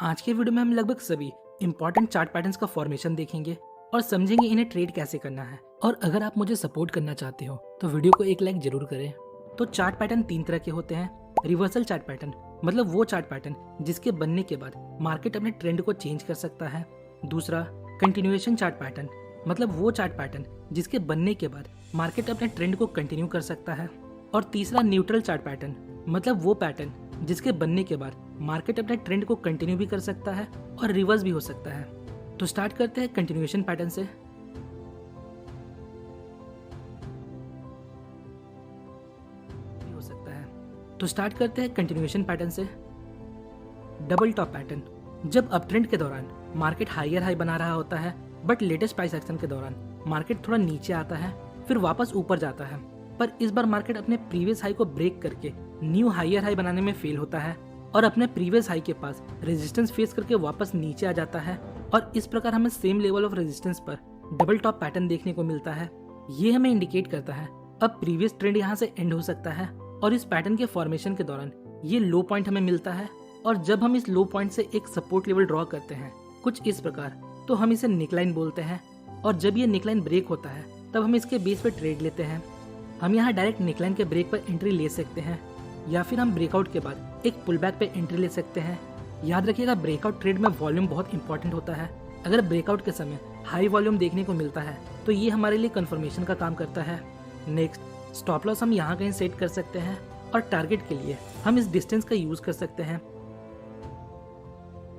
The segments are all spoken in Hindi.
आज के वीडियो में हम लगभग सभी इंपॉर्टेंट चार्ट पैटर्न्स का फॉर्मेशन देखेंगे और समझेंगे इन्हें ट्रेड कैसे करना है। और अगर आप मुझे सपोर्ट करना चाहते हो तो वीडियो को एक लाइक जरूर करें। तो चार्ट पैटर्न तीन तरह के होते हैं। रिवर्सल चार्ट पैटर्न मतलब वो चार्ट पैटर्न जिसके बनने के बाद मार्केट अपने ट्रेंड को चेंज कर सकता है। दूसरा कंटिन्यूएशन चार्ट पैटर्न मतलब वो चार्ट पैटर्न जिसके बनने के बाद मार्केट अपने ट्रेंड को कंटिन्यू कर सकता है। और तीसरा न्यूट्रल चार्ट पैटर्न मतलब वो पैटर्न जिसके बनने के बाद मार्केट अपने ट्रेंड को कंटिन्यू भी कर सकता है और रिवर्स भी हो सकता है। तो स्टार्ट करते हैं कंटिन्यूएशन पैटर्न से। कंटिन्यूएशन पैटर्न से डबल टॉप पैटर्न जब अप ट्रेंड के दौरान मार्केट हायर हाई बना रहा होता है बट लेटेस्ट प्राइस एक्शन के दौरान मार्केट थोड़ा नीचे आता है फिर वापस ऊपर जाता है, पर इस बार मार्केट अपने प्रीवियस हाई को ब्रेक करके न्यू हायर हाई बनाने में फेल होता है और अपने प्रीवियस हाई के पास रेजिस्टेंस फेस करके वापस नीचे आ जाता है। और इस प्रकार हमें सेम लेवल ऑफ रेजिस्टेंस पर डबल टॉप पैटर्न देखने को मिलता है। ये हमें इंडिकेट करता है अब प्रीवियस ट्रेंड यहाँ से एंड हो सकता है और इस पैटर्न के फॉर्मेशन के दौरान ये लो पॉइंट हमें मिलता है। और जब हम इस लो पॉइंट से एक सपोर्ट लेवल ड्रॉ करते हैं कुछ इस प्रकार, तो हम इसे नेकलाइन बोलते हैं। और जब ये नेकलाइन ब्रेक होता है तब हम इसके बेस पर ट्रेड लेते हैं। हम यहाँ डायरेक्ट नेकलाइन के ब्रेक पर एंट्री ले सकते हैं या फिर हम ब्रेकआउट के बाद एक पुल बैक पे एंट्री ले सकते हैं। याद रखिएगा ब्रेकआउट ट्रेड में वॉल्यूम बहुत इंपॉर्टेंट होता है। अगर ब्रेकआउट के समय हाई वॉल्यूम देखने को मिलता है तो ये हमारे लिए कंफर्मेशन का काम करता है। नेक्स्ट स्टॉप लॉस हम यहाँ कहीं सेट कर सकते हैं और टारगेट के लिए हम इस डिस्टेंस का यूज कर सकते हैं।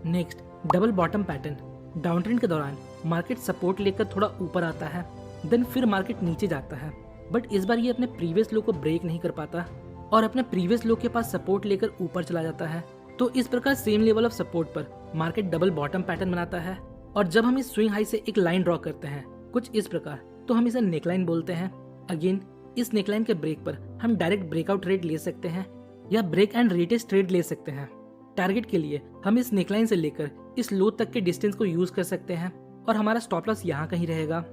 Next double bottom pattern down trend के दौरान मार्केट सपोर्ट लेकर थोड़ा ऊपर आता है देन फिर मार्केट नीचे जाता है, बट इस बार ये अपने प्रीवियस लो को ब्रेक नहीं कर पाता और अपने प्रीवियस लो के पास सपोर्ट लेकर ऊपर चला जाता है। तो इस प्रकार सेम लेवल ऑफ सपोर्ट पर मार्केट डबल बॉटम पैटर्न बनाता है। और जब हम इस स्विंग हाई से एक लाइन ड्रॉ करते हैं कुछ इस प्रकार, तो हम इसे नेकलाइन बोलते हैं। अगेन इस नेकलाइन के ब्रेक पर हम डायरेक्ट ब्रेकआउट ट्रेड ले सकते हैं या ब्रेक एंड रीटेस्ट ट्रेड ले सकते हैं। टारगेट के लिए हम इस नेकलाइन से लेकर इस लो तक के डिस्टेंस को यूज कर सकते हैं और हमारा स्टॉप लॉस यहाँ कहीं रहेगा।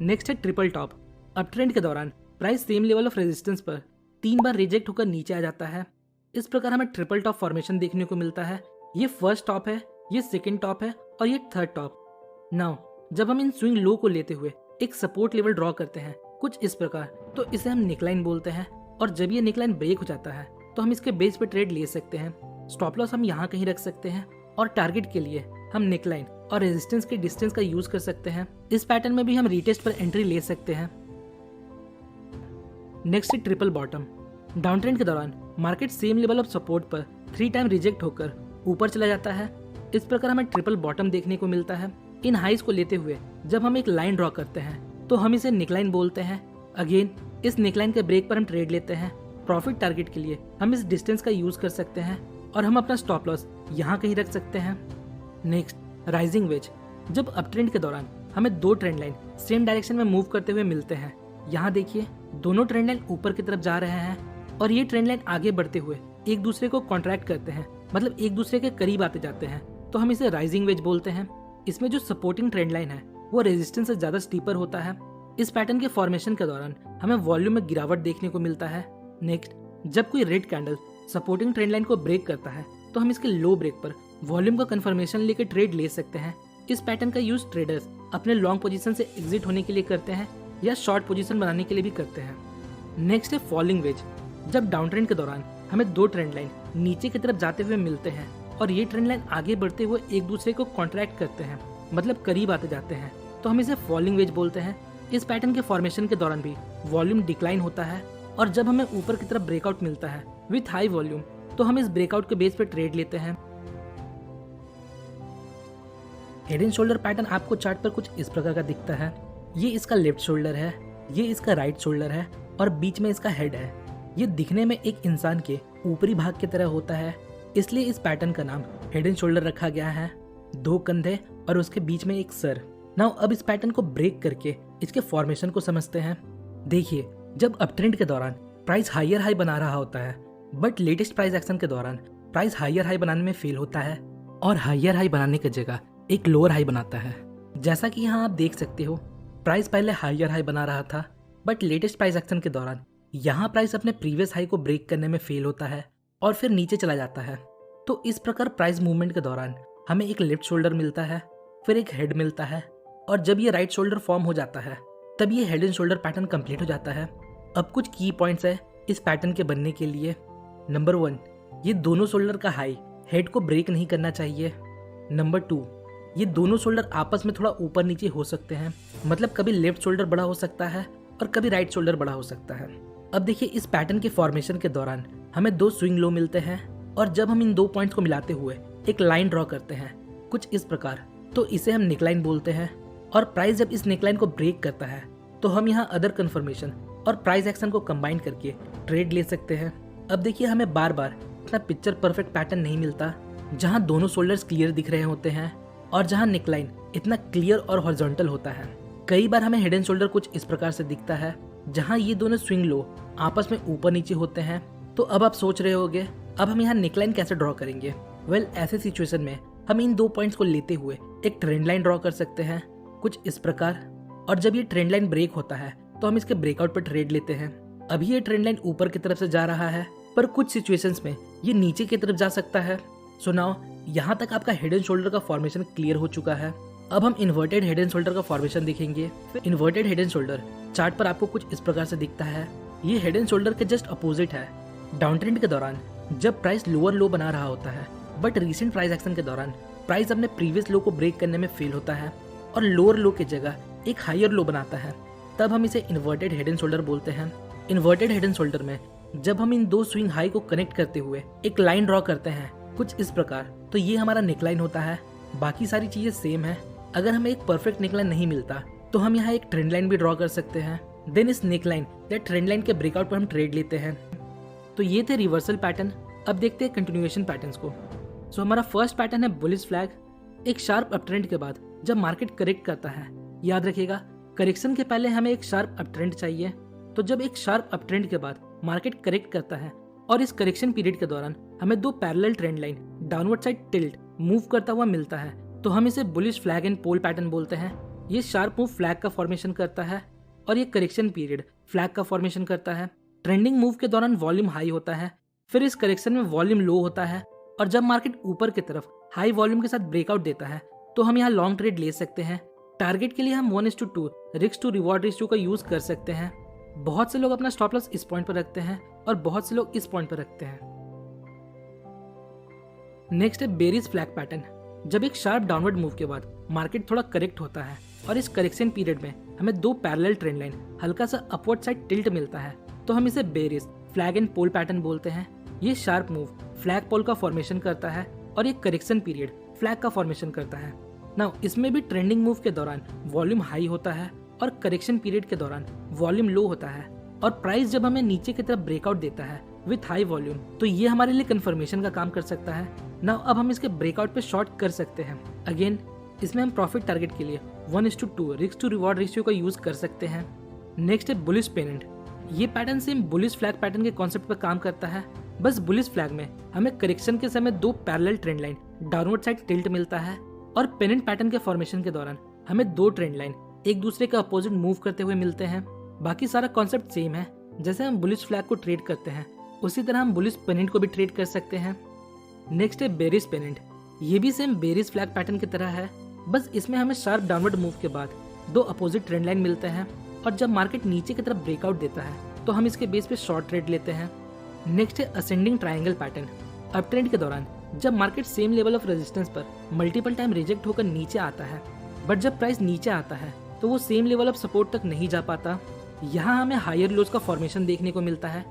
नेक्स्ट है ट्रिपल टॉप। अप ट्रेंड के दौरान price same level of resistance पर 3 बार रिजेक्ट होकर नीचे आ जाता है। इस प्रकार हमें ट्रिपल टॉप फॉर्मेशन देखने को मिलता है। ये फर्स्ट टॉप है, ये सेकंड टॉप है और ये थर्ड टॉप। नाउ जब हम इन स्विंग लो को लेते हुए एक सपोर्ट लेवल ड्रॉ करते हैं कुछ इस प्रकार, तो इसे हम नेकलाइन बोलते हैं। और जब ये नेकलाइन ब्रेक हो जाता है तो हम इसके बेस पे ट्रेड ले सकते हैं। स्टॉप लॉस हम यहाँ कहीं रख सकते हैं और टारगेट के लिए हम नेकलाइन और रेजिस्टेंस के डिस्टेंस का यूज कर सकते हैं। इस पैटर्न में भी हम रीटेस्ट पर एंट्री ले सकते हैं। नेक्स्ट है ट्रिपल बॉटम। डाउन ट्रेंड के दौरान market same level of support पर 3 टाइम रिजेक्ट होकर ऊपर चला जाता है। इस प्रकार हमें ट्रिपल बॉटम देखने को मिलता है। इन हाइज को लेते हुए जब हम एक लाइन ड्रॉ करते हैं तो हम इसे नेकलाइन बोलते हैं। अगेन इस नेकलाइन के ब्रेक पर हम ट्रेड लेते हैं। प्रॉफिट टारगेट के लिए हम इस डिस्टेंस का यूज कर सकते हैं और हम अपना स्टॉप लॉस यहाँ कहीं रख सकते हैं। Next rising veg. जब अप ट्रेंड के दौरान हमें 2 ट्रेंड लाइन सेम डायरेक्शन में मूव करते हुए मिलते हैं। यहाँ देखिए दोनों ट्रेंड लाइन ऊपर की तरफ जा रहे हैं और ये ट्रेंड लाइन आगे बढ़ते हुए एक दूसरे को कॉन्ट्रैक्ट करते हैं, मतलब एक दूसरे के करीब आते जाते हैं, तो हम इसे राइजिंग वेज बोलते हैं। इसमें जो सपोर्टिंग ट्रेंड लाइन है वो रेजिस्टेंस से ज्यादा स्टीपर होता है। इस पैटर्न के फॉर्मेशन के दौरान हमें वॉल्यूम में गिरावट देखने को मिलता है। नेक्स्ट जब कोई red candle supporting trend line को ब्रेक करता है तो हम इसके लो ब्रेक पर वॉल्यूम का कंफर्मेशन लेकर ट्रेड ले सकते हैं। इस पैटर्न का यूज ट्रेडर्स अपने लॉन्ग पोजीशन से एग्जिट होने के लिए करते हैं या शॉर्ट पोजीशन बनाने के लिए भी करते हैं। नेक्स्ट है फॉलिंग वेज। जब डाउन ट्रेंड के दौरान हमें 2 ट्रेंड लाइन नीचे की तरफ जाते हुए मिलते हैं और ये ट्रेंड लाइन आगे बढ़ते हुए एक दूसरे को कॉन्ट्रैक्ट करते हैं, मतलब करीब आते जाते हैं, तो हम इसे फॉलिंग वेज बोलते हैं। इस पैटर्न के फॉर्मेशन के दौरान भी वॉल्यूम डिक्लाइन होता है और जब हमें ऊपर की तरफ ब्रेकआउट मिलता है विथ हाई वॉल्यूम, तो हम इस ब्रेकआउट के बेस पे ट्रेड लेते हैं। हेड एंड शोल्डर पैटर्न आपको चार्ट पर कुछ इस प्रकार का दिखता है। ये इसका लेफ्ट शोल्डर है, ये इसका राइट शोल्डर है और बीच में इसका हेड है। ये दिखने में एक इंसान के ऊपरी भाग की तरह होता है, इसलिए इस पैटर्न का नाम हेड एंड शोल्डर रखा गया है। 2 कंधे और उसके बीच में एक सर। नाउ अब इस पैटर्न को ब्रेक करके इसके फॉर्मेशन को समझते हैं। देखिए जब अप ट्रेंड के दौरान प्राइस हायर हाई बना रहा होता है बट लेटेस्ट प्राइस एक्शन के दौरान प्राइस हायर हाई बनाने में फेल होता है और हायर हाई बनाने की जगह एक लोअर हाई बनाता है। जैसा कि यहाँ आप देख सकते हो प्राइस पहले हायर हाई बना रहा था बट लेटेस्ट प्राइस एक्शन के दौरान यहाँ प्राइस अपने प्रीवियस हाई को ब्रेक करने में फेल होता है और फिर नीचे चला जाता है। तो इस प्रकार प्राइस मूवमेंट के दौरान हमें एक लेफ्ट शोल्डर मिलता है, फिर एक हेड मिलता है, और जब ये राइट शोल्डर फॉर्म हो जाता है तब ये head and shoulder pattern complete हो जाता है। अब कुछ की पॉइंट्स है इस पैटर्न के बनने के लिए। नंबर 1, ये दोनों शोल्डर का हाई हेड को ब्रेक नहीं करना चाहिए। नंबर 2, ये दोनों शोल्डर आपस में थोड़ा ऊपर नीचे हो सकते हैं, मतलब कभी लेफ्ट शोल्डर बड़ा हो सकता है और कभी राइट शोल्डर बड़ा हो सकता है। अब देखिए, इस पैटर्न के फॉर्मेशन के दौरान हमें 2 स्विंग लो मिलते हैं, और जब हम इन 2 पॉइंट्स को मिलाते हुए एक लाइन ड्रॉ करते हैं कुछ इस प्रकार, तो इसे हम नेकलाइन बोलते हैं। और प्राइस जब इस नेकलाइन को ब्रेक करता है तो हम यहाँ अदर कन्फर्मेशन और प्राइस एक्शन को कंबाइन करके ट्रेड ले सकते हैं। अब देखिए, हमें बार बार इतना पिक्चर परफेक्ट पैटर्न नहीं मिलता जहाँ दोनों शोल्डर्स क्लियर दिख रहे होते हैं और जहाँ नेकलाइन इतना क्लियर और हॉरिजॉन्टल होता है। कई बार हमें हेड एंड शोल्डर कुछ इस प्रकार से दिखता है जहाँ ये दोनों स्विंग लो आपस में ऊपर नीचे होते हैं। तो अब आप सोच रहे होगे, अब हम यहाँ नेकलाइन कैसे ड्रॉ करेंगे? वेल, ऐसे सिचुएशन में हम इन 2 पॉइंट्स को लेते हुए एक ट्रेंड लाइन ड्रॉ कर सकते हैं कुछ इस प्रकार, और जब ये ट्रेंड लाइन ब्रेक होता है तो हम इसके ब्रेकआउट पर ट्रेड लेते हैं। अभी ये ट्रेंड लाइन ऊपर की तरफ से जा रहा है, पर कुछ सिचुएशंस में ये नीचे की तरफ जा सकता है। सो नाउ यहाँ तक आपका हेड एंड शोल्डर का फॉर्मेशन क्लियर हो चुका है। अब हम इन्वर्टेड हेड एंड शोल्डर का फॉर्मेशन देखेंगे। Inverted head and shoulder chart पर आपको कुछ इस प्रकार से दिखता है। ये हेड एंड शोल्डर के जस्ट अपोजिट है। डाउन ट्रेंड के दौरान जब प्राइस लोअर लो बना रहा होता है, बट रीसेंट प्राइस एक्शन के दौरान प्राइस अपने प्रीवियस लो को ब्रेक करने में फेल होता है और लोअर लो की जगह एक हायर लो बनाता है, तब हम इसे इन्वर्टेड हेड एंड शोल्डर बोलते हैं। इन्वर्टेड हेड एंड शोल्डर में जब हम इन 2 स्विंग हाई को कनेक्ट करते हुए एक लाइन ड्रॉ करते हैं कुछ इस प्रकार, तो ये हमारा नेकलाइन होता है। बाकी सारी चीजें सेम है। अगर हमें एक परफेक्ट नेकलाइन नहीं मिलता तो हम यहाँ एक ट्रेंड लाइन भी ड्रॉ कर सकते हैं। देन इस नेकलाइन या ट्रेंड लाइन के ब्रेकआउट पर हम ट्रेड लेते हैं। तो ये थे रिवर्सल पैटर्न। अब देखते हैं कंटिन्यूएशन पैटर्न्स को। सो हमारा फर्स्ट पैटर्न है बुलिश फ्लैग। एक शार्प अपट्रेंड के बाद जब मार्केट करेक्ट करता है, याद रखिएगा करेक्शन के पहले हमें एक शार्प अपट्रेंड चाहिए। तो जब एक शार्प अपट्रेंड के बाद मार्केट करेक्ट करता है और इस करेक्शन पीरियड के दौरान हमें 2 parallel trend line downward side tilt move करता हुआ मिलता है, तो हम इसे bullish flag and pole pattern बोलते हैं। ये शार्प मूव फ्लैग का फॉर्मेशन करता है और ये करेक्शन पीरियड फ्लैग का फॉर्मेशन करता है। ट्रेंडिंग मूव के दौरान वॉल्यूम हाई होता है, फिर इस करेक्शन में वॉल्यूम लो होता है, और जब मार्केट ऊपर की तरफ हाई वॉल्यूम के साथ ब्रेकआउट देता है तो हम यहाँ लॉन्ग ट्रेड ले सकते हैं। टारगेट के लिए हम 1:2 रिस्क टू रिवॉर्ड रेशियो का यूज कर सकते हैं। बहुत से लोग अपना स्टॉप लॉस इस पॉइंट पर रखते हैं और बहुत से लोग इस पॉइंट पर रखते हैं। नेक्स्ट है बेरिश फ्लैग पैटर्न। जब एक शार्प डाउनवर्ड मूव के बाद मार्केट थोड़ा करेक्ट होता है और इस करेक्शन पीरियड में हमें 2 पैरेलल ट्रेंड लाइन हल्का सा अपवर्ड साइड टिल्ट मिलता है, तो हम इसे bearish flag and pole pattern बोलते हैं। ये शार्प मूव फ्लैग पोल का फॉर्मेशन करता है और ये करेक्शन पीरियड फ्लैग का फॉर्मेशन करता है। नाउ इसमें भी ट्रेंडिंग मूव के दौरान वॉल्यूम हाई होता है और करेक्शन पीरियड के दौरान वॉल्यूम लो होता है, और प्राइस जब हमें नीचे की तरफ ब्रेकआउट देता है विथ हाई वॉल्यूम, तो ये हमारे लिए कंफर्मेशन का काम कर सकता है। नाउ अब हम इसके ब्रेकआउट पे शॉर्ट कर सकते हैं। अगेन इसमें हम प्रॉफिट टारगेट के लिए 1:2 रिस्क टू रिवॉर्ड रेशियो का यूज कर सकते हैं। नेक्स्ट है बुलिश पेनेंट। ये pattern same bullish flag pattern के कॉन्सेप्ट पर काम करता है, बस बुलिश फ्लैग में हमें करेक्शन के समय 2 parallel trend line downward side tilt मिलता है, और पेनेंट पैटर्न के फॉर्मेशन के दौरान हमें 2 ट्रेंड लाइन एक दूसरे के अपोजिट मूव करते हुए मिलते हैं। बाकी सारा कॉन्सेप्ट सेम है। जैसे हम बुलिश फ्लैग को ट्रेड करते हैं उसी तरह हम बुलिश पेनेंट को भी ट्रेड कर सकते हैं। नेक्स्ट है बेरिश पेनेंट। ये भी सेम बेरिश फ्लैग पैटर्न की तरह है, बस इसमें हमें शार्प डाउनवर्ड मूव के बाद 2 अपोजिट ट्रेंड लाइन मिलते हैं, और जब मार्केट नीचे की तरफ ब्रेकआउट देता है तो हम इसके बेस पे शॉर्ट ट्रेड लेते हैं। नेक्स्ट है ascending triangle pattern. Up trend के दौरान जब market same level of resistance पर मल्टीपल टाइम रिजेक्ट होकर नीचे आता है, बट जब प्राइस नीचे आता है तो वो सेम लेवल ऑफ सपोर्ट तक नहीं जा पाता। यहाँ हमें हायर लोज का फॉर्मेशन देखने को मिलता है।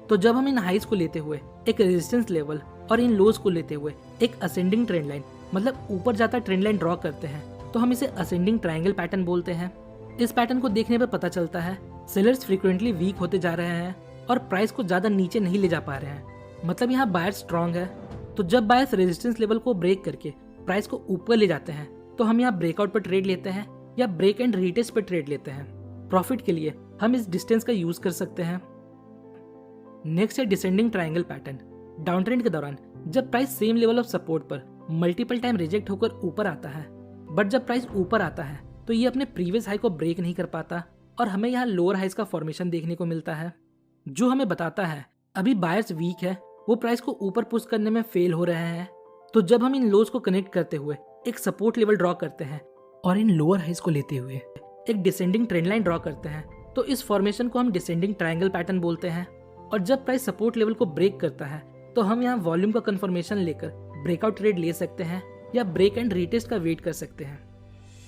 तो जब हम इन हाइज को लेते हुए एक रेजिस्टेंस लेवल और इन लोज को लेते हुए एक असेंडिंग ट्रेंड लाइन, मतलब ऊपर जाता ट्रेंड लाइन ड्रॉ करते हैं, तो हम इसे असेंडिंग ट्रायंगल पैटर्न बोलते हैं। इस पैटर्न को देखने पर पता चलता है सेलर्स फ्रीक्वेंटली वीक होते जा रहे हैं और प्राइस को ज्यादा नीचे नहीं ले जा पा रहे हैं, मतलब यहाँ बायर्स स्ट्रॉन्ग है। तो जब बायर्स रेजिस्टेंस लेवल को ब्रेक करके प्राइस को ऊपर ले जाते हैं तो हम यहाँ ब्रेकआउट पर ट्रेड लेते हैं या ब्रेक एंड रीटेस्ट पर ट्रेड लेते हैं। प्रॉफिट के लिए हम इस डिस्टेंस का यूज कर सकते हैं। नेक्स्ट है descending triangle pattern. Down trend के दौरान जब price same level of support पर मल्टीपल टाइम रिजेक्ट होकर ऊपर आता है, बट जब प्राइस ऊपर आता है तो ये अपने प्रीवियस हाई को ब्रेक नहीं कर पाता और हमें यहाँ लोअर हाइज का फॉर्मेशन देखने को मिलता है, जो हमें बताता है अभी बायर्स वीक है, वो प्राइस को ऊपर पुश करने में फेल हो रहे हैं। तो जब हम इन लोज को कनेक्ट करते हुए एक सपोर्ट लेवल ड्रॉ करते हैं और इन लोअर हाइज को लेते हुए एक डिसेंडिंग ट्रेंड लाइन ड्रॉ करते हैं, तो इस फॉर्मेशन को हम डिसेंडिंग ट्रायंगल पैटर्न बोलते हैं। और जब प्राइस सपोर्ट लेवल को ब्रेक करता है तो हम यहाँ वॉल्यूम का कंफर्मेशन लेकर ब्रेकआउट ट्रेड ले सकते हैं या ब्रेक एंड रीटेस्ट का वेट कर सकते हैं।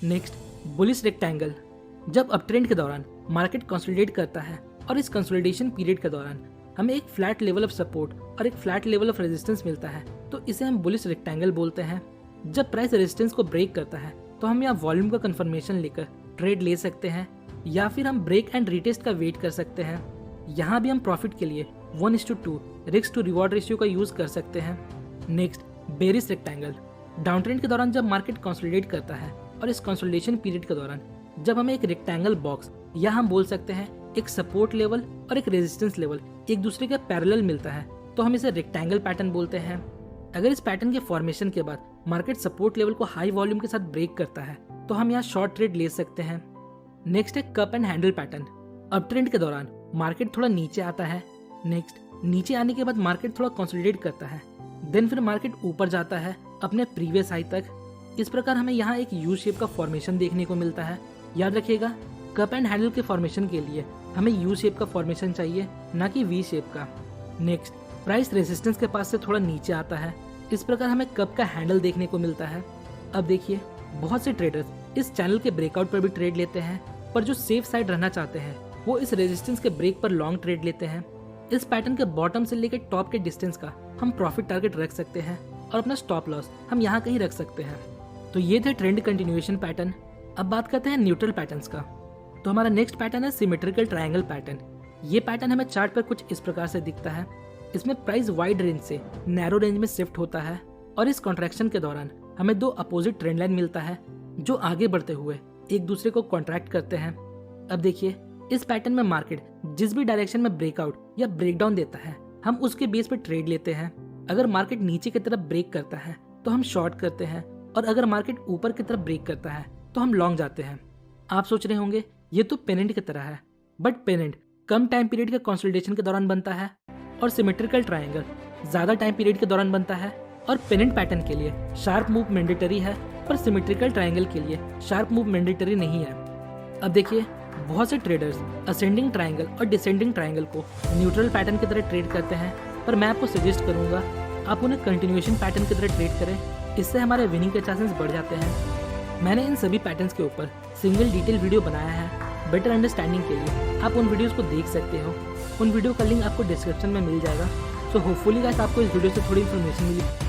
Next, bullish rectangle. जब अप ट्रेंड के दौरान मार्केट कंसोलिडेट करता है और इस कंसोलिडेशन पीरियड के दौरान हमें एक फ्लैट लेवल ऑफ सपोर्ट और एक फ्लैट लेवल ऑफ रेजिस्टेंस मिलता है, तो इसे हम बुलिश रेक्टेंगल बोलते हैं। जब प्राइस रेजिस्टेंस को ब्रेक करता है तो हम यहाँ वॉल्यूम का कंफर्मेशन लेकर ट्रेड ले सकते हैं या फिर हम ब्रेक एंड रीटेस्ट का वेट कर सकते हैं। यहाँ भी हम प्रॉफिट के लिए 1:2 रिस्क टू रिवॉर्ड रेशियो का यूज कर सकते हैं। Next, bearish rectangle. Down trend के दौरान जब मार्केट कंसोलिडेट करता है और इस कंसोलिडेशन पीरियड के दौरान जब हमें एक रेक्टेंगल बॉक्स या हम बोल सकते हैं एक सपोर्ट लेवल और एक रेजिस्टेंस लेवल एक दूसरे के पैरेलल मिलता है, तो हम इसे रेक्टेंगल पैटर्न बोलते हैं। अगर इस पैटर्न के फॉर्मेशन के बाद मार्केट सपोर्ट लेवल को हाई वॉल्यूम के साथ ब्रेक करता है तो हम यहाँ शॉर्ट ट्रेड ले सकते हैं। नेक्स्ट है cup and handle pattern. Up trend के दौरान मार्केट थोड़ा नीचे आता है, नेक्स्ट नीचे आने के बाद मार्केट थोड़ा कंसोलिडेट करता है, देन फिर मार्केट ऊपर जाता है अपने प्रीवियस हाई तक। इस प्रकार हमें यहाँ एक यू शेप का फॉर्मेशन देखने को मिलता है। याद रखिएगा, कप एंड हैंडल के फॉर्मेशन के लिए हमें यू शेप का फॉर्मेशन चाहिए, ना कि वी शेप का। नेक्स्ट, प्राइस रेजिस्टेंस के पास से थोड़ा नीचे आता है, इस प्रकार हमें कप का हैंडल देखने को मिलता है। अब देखिए, बहुत से ट्रेडर्स इस चैनल के ब्रेकआउट पर भी ट्रेड लेते हैं, पर जो सेफ साइड रहना चाहते हैं वो इस रेजिस्टेंस के ब्रेक पर लॉन्ग ट्रेड लेते हैं। इस पैटर्न के बॉटम से लेकर टॉप के डिस्टेंस का हम प्रॉफिट टारगेट रख सकते हैं और अपना स्टॉप लॉस हम यहाँ कहीं रख सकते हैं। तो ये थे ट्रेंड कंटिन्यूएशन पैटर्न। अब बात करते हैं न्यूट्रल पैटर्न्स का। तो हमारा नेक्स्ट पैटर्न है सिमेट्रिकल ट्रायंगल पैटर्न। ये पैटर्न हमें चार्ट पर कुछ इस प्रकार से दिखता है। इसमें प्राइस वाइड रेंज से नैरो रेंज में शिफ्ट होता है और इस कॉन्ट्रैक्शन के दौरान हमें दो अपोजिट ट्रेंड लाइन मिलता है जो आगे बढ़ते हुए एक दूसरे को कॉन्ट्रैक्ट करते हैं। अब देखिए, इस पैटर्न में मार्केट जिस भी डायरेक्शन में ब्रेकआउट या ब्रेकडाउन देता है हम उसके बेस पर ट्रेड लेते हैं। अगर मार्केट नीचे की तरफ ब्रेक करता है तो हम शॉर्ट करते हैं और अगर मार्केट ऊपर की तरफ ब्रेक करता है तो हम लॉन्ग जाते हैं। आप सोच रहे होंगे ये तो पेनेंट की तरह है, but pennant come time period के कंसोलिडेशन के दौरान बनता है और सिमेट्रिकल ट्रायंगल ज्यादा टाइम पीरियड के दौरान बनता है। और पेनेंट पैटर्न के लिए शार्प मूव मैंडेटरी है, पर सिमेट्रिकल ट्रायंगल के लिए शार्प मूव मैंडेटरी नहीं है। अब देखिए, बहुत से ट्रेडर्स असेंडिंग ट्रायंगल और डिसेंडिंग ट्रायंगल को न्यूट्रल पैटर्न की तरह ट्रेड करते हैं, पर मैं आपको सजेस्ट करूंगा आप उन्हें कंटिन्यूएशन पैटर्न की तरह ट्रेड करें, इससे हमारे विनिंग के चांसेस बढ़ जाते हैं। मैंने इन सभी पैटर्न्स के ऊपर सिंगल डिटेल वीडियो बनाया है। बेटर अंडरस्टैंडिंग के लिए आप उन वीडियोस को देख सकते हो। उन वीडियो का लिंक आपको डिस्क्रिप्शन में मिल जाएगा। सो होपफुली गाइस आपको इस वीडियो से थोड़ी इन्फॉर्मेशन मिली।